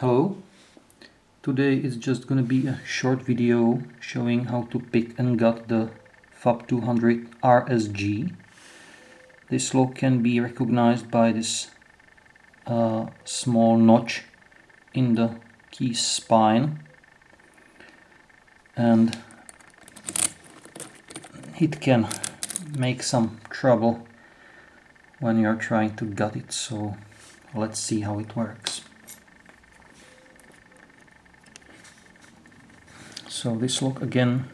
Hello, today is just gonna be a short video showing how to pick and gut the FAB 200 RSG. This lock can be recognized by this small notch in the key spine, and it can make some trouble when you're trying to gut it, so let's see how it works. So this lock again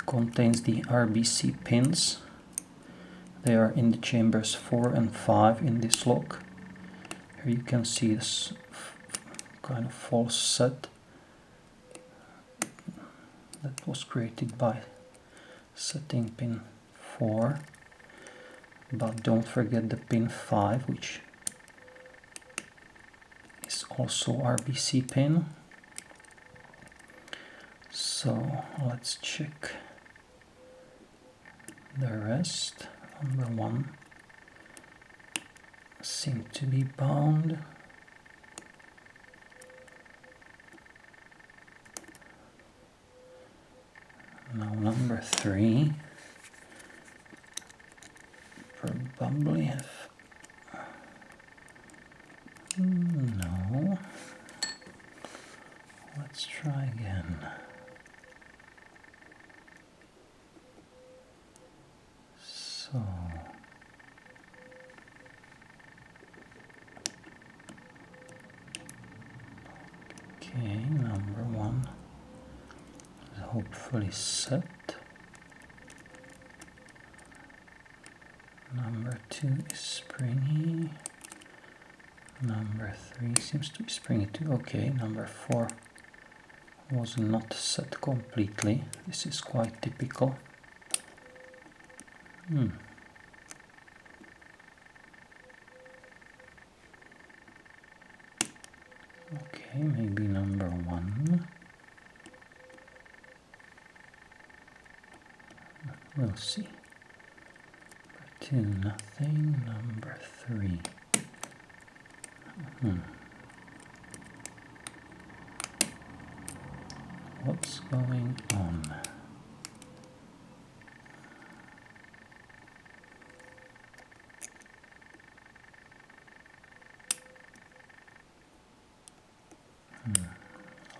contains the RBC pins. They are in the chambers 4 and 5 in this lock. Here you can see this kind of false set that was created by setting pin 4. But don't forget the pin 5, which is also RBC pin. So let's check the rest. Number 1 seemed to be bound. Now number 3 probably have no. Let's try again. So okay, number 1 is hopefully set. Number 2 is springy. Number 3 seems to be springy too. Okay, number 4 was not set completely. This is quite typical. Okay, maybe number 1. We'll see. Number 2, nothing. Number 3. What's going on?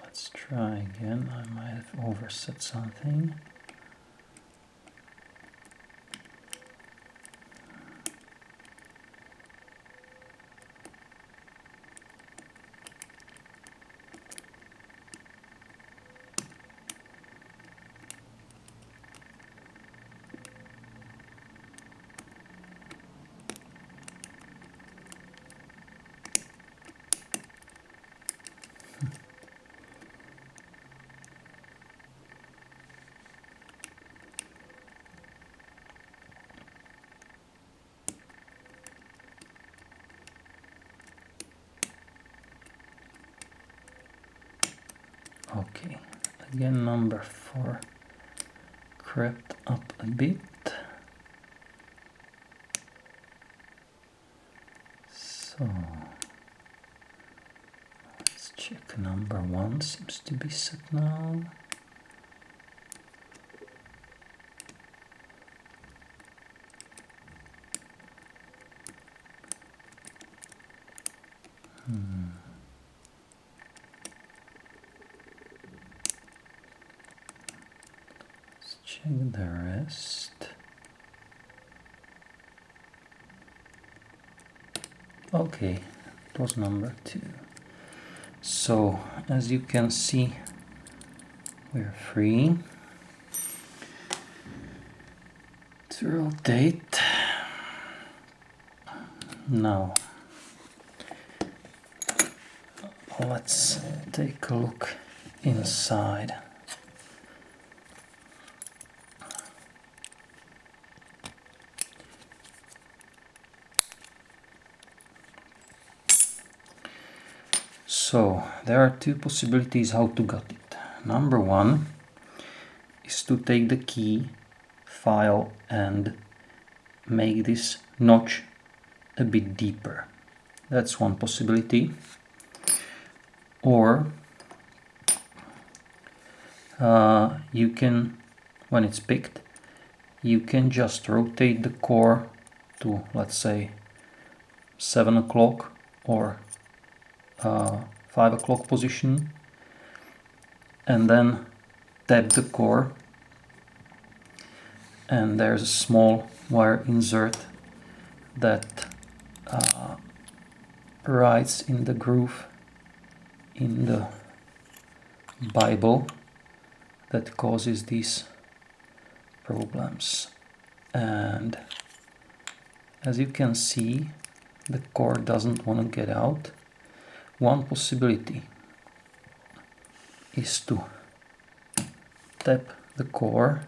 Let's try again. I might have overset something. Okay, again number 4 crept up a bit. So let's check. Number 1 seems to be set now. Check the rest. Okay, it was number 2. So as you can see, we're free to rotate. Now let's take a look inside. So there are 2 possibilities how to gut it. Number 1 is to take the key file and make this notch a bit deeper. That's one possibility. or you can, when it's picked, you can just rotate the core to, let's say, 7 o'clock or 5 o'clock position, and then tap the core, and there's a small wire insert that writes in the groove in the Bible that causes these problems. And as you can see, the core doesn't want to get out. One possibility is to tap the core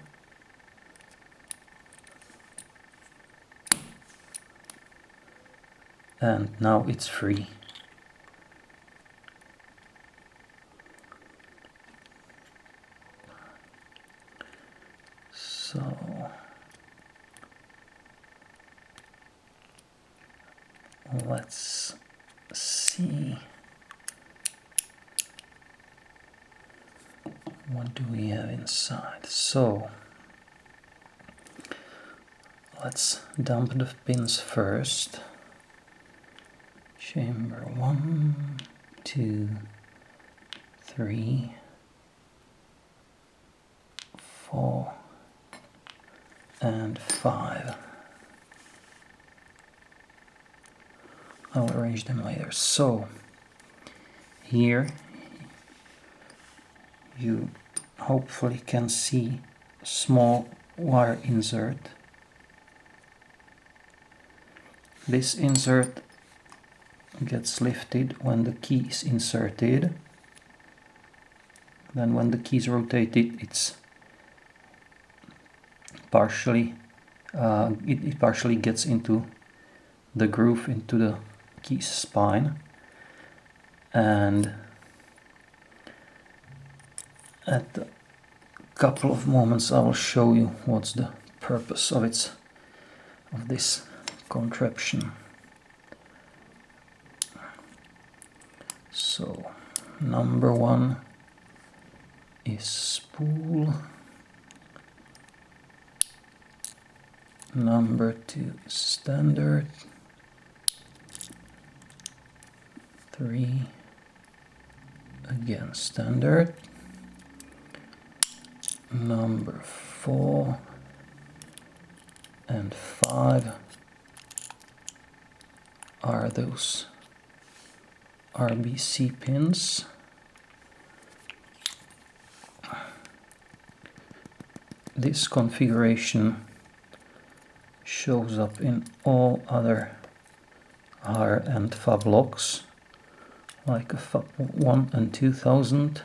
and now it's free. So let's see, what do we have inside? So let's dump the pins first. Chamber 1, 2, 3, 4, and 5. I'll arrange them later. So here you hopefully can see a small wire insert. This insert gets lifted when the key is inserted. Then when the key is rotated, it's partially it partially gets into the groove, into the key's spine, and at a couple of moments I will show you what's the purpose of this contraption. So number 1 is spool, number 2 is standard, 3 again standard, number 4 and 5 are those RBC pins. This configuration shows up in all other higher-end FAB locks, like a FAB 1 and 2000.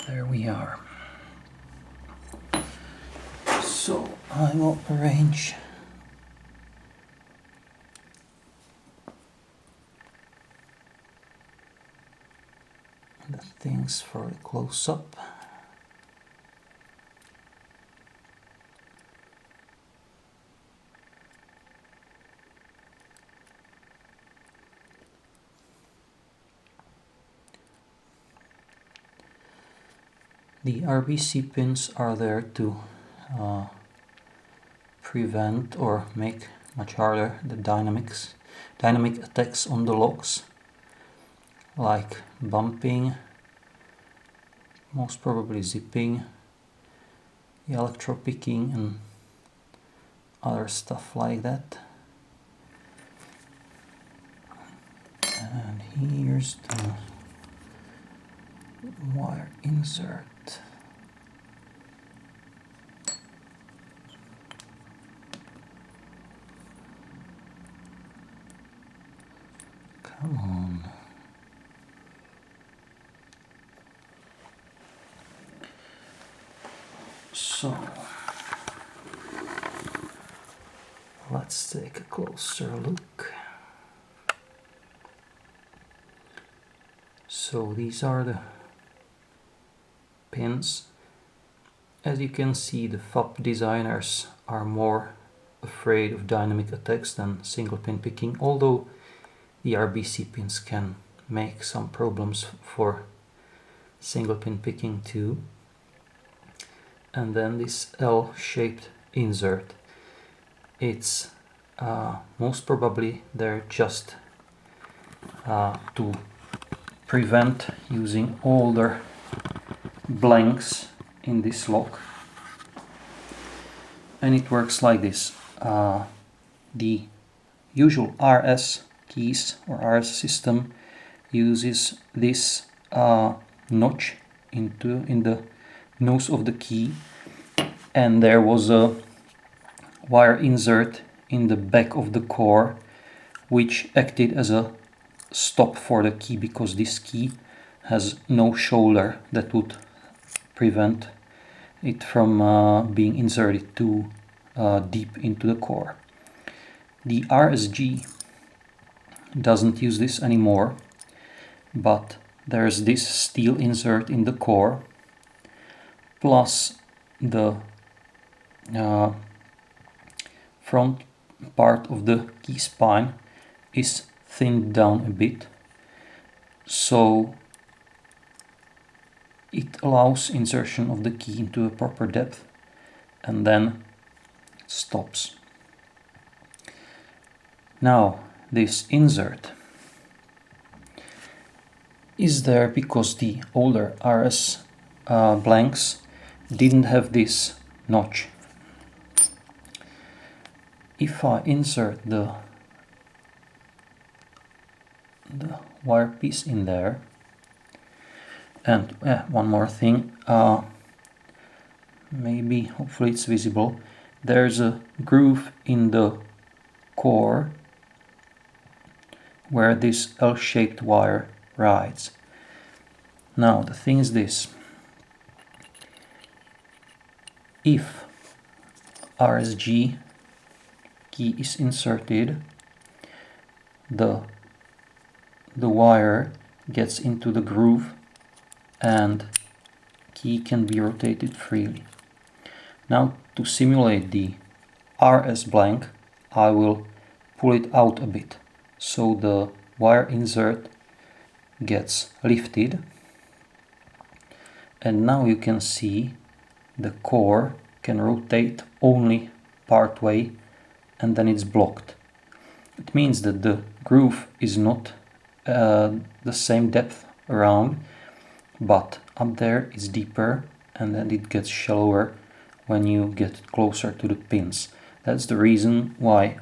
There we are. So I will arrange the things for a close-up. The RBC pins are there to prevent or make much harder the dynamic attacks on the locks, like bumping, most probably zipping, electropicking and other stuff like that. And here's the wire insert. Come on. So let's take a closer look. So these are the pins. As you can see, the FAB designers are more afraid of dynamic attacks than single pin picking, although the RBC pins can make some problems for single pin picking too. And then this L-shaped insert, it's most probably there just to prevent using older blanks in this lock. And it works like this. The usual RS keys or RS system uses this notch in the nose of the key, and there was a wire insert in the back of the core which acted as a stop for the key, because this key has no shoulder that would prevent it from being inserted too deep into the core. The RSG doesn't use this anymore, but there's this steel insert in the core, plus the front part of the key spine is thinned down a bit, so it allows insertion of the key into a proper depth and then it stops. Now this insert is there because the older RS blanks didn't have this notch. If I insert the wire piece in there, and one more thing, maybe hopefully it's visible, there's a groove in the core where this L-shaped wire rides. Now the thing is this: if RSG key is inserted, the wire gets into the groove and key can be rotated freely. Now to simulate the RS blank, I will pull it out a bit so the wire insert gets lifted, and now you can see the core can rotate only part way and then it's blocked. It means that the groove is not the same depth around, but up there it's deeper and then it gets shallower when you get closer to the pins. That's the reason why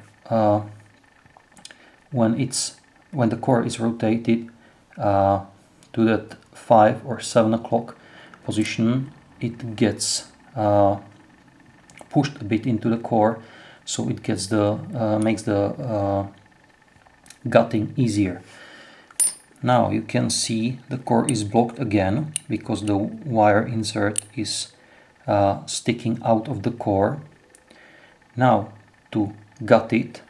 when the core is rotated to that 5 or 7 o'clock position, it gets pushed a bit into the core, so it gets makes the gutting easier. Now you can see the core is blocked again because the wire insert is sticking out of the core. Now to gut it,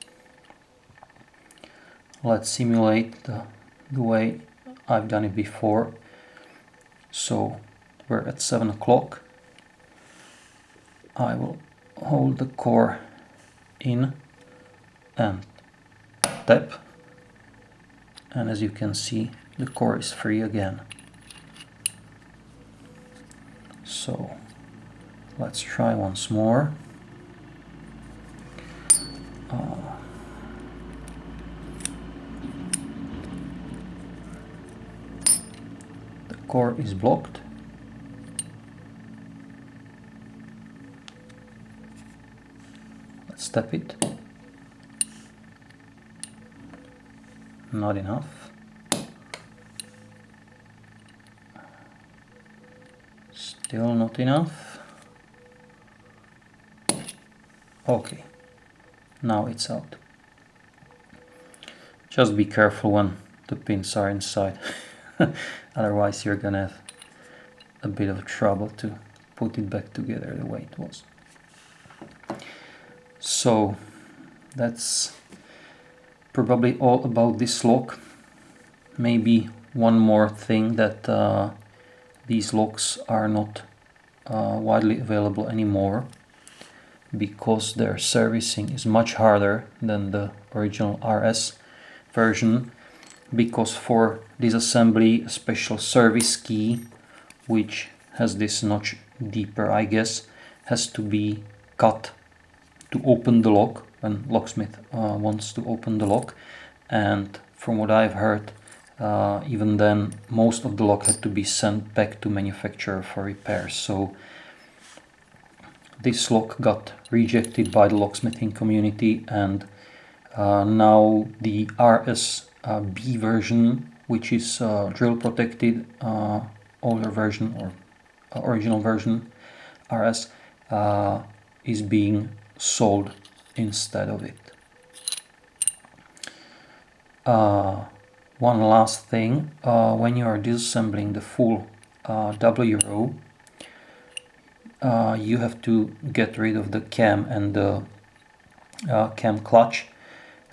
let's simulate the way I've done it before. So we're at 7 o'clock. I will hold the core in and tap, and as you can see the core is free again. So let's try once more. The core is blocked. Let's tap it. Not enough. Still not enough. Okay, now it's out. Just be careful when the pins are inside, otherwise you're gonna have a bit of trouble to put it back together the way it was. So that's probably all about this lock. Maybe one more thing, that these locks are not widely available anymore. because their servicing is much harder than the original RS version, because for disassembly a special service key, which has this notch deeper I guess, has to be cut to open the lock when locksmith wants to open the lock, and from what I've heard, even then most of the lock had to be sent back to manufacturer for repairs. So this lock got rejected by the locksmithing community, and now the RS-B version, which is drill protected, older version or original version RS, is being sold instead of it. One last thing, when you are disassembling the full W row, you have to get rid of the cam and the cam clutch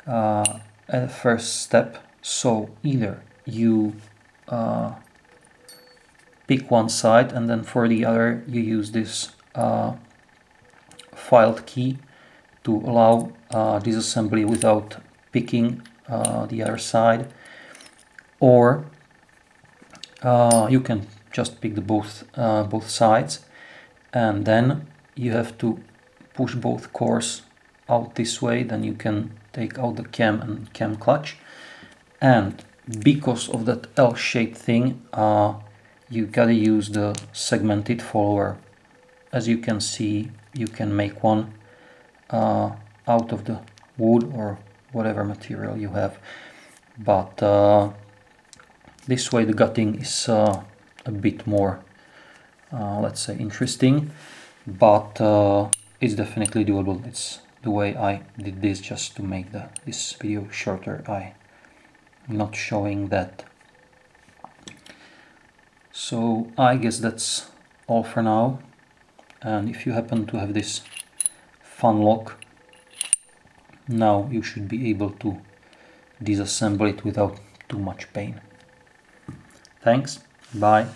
at the first step. So either you pick one side, and then for the other you use this filed key to allow disassembly without picking the other side, or you can just pick the both sides, and then you have to push both cores out this way. Then you can take out the cam and cam clutch, and because of that L-shaped thing, you gotta use the segmented follower. As you can see, you can make one out of the wood or whatever material you have, but this way the gutting is a bit more, let's say, interesting, but it's definitely doable. It's the way I did this just to make this video shorter. I'm not showing that. So I guess that's all for now, and if you happen to have this fun lock, now you should be able to disassemble it without too much pain. Thanks, bye.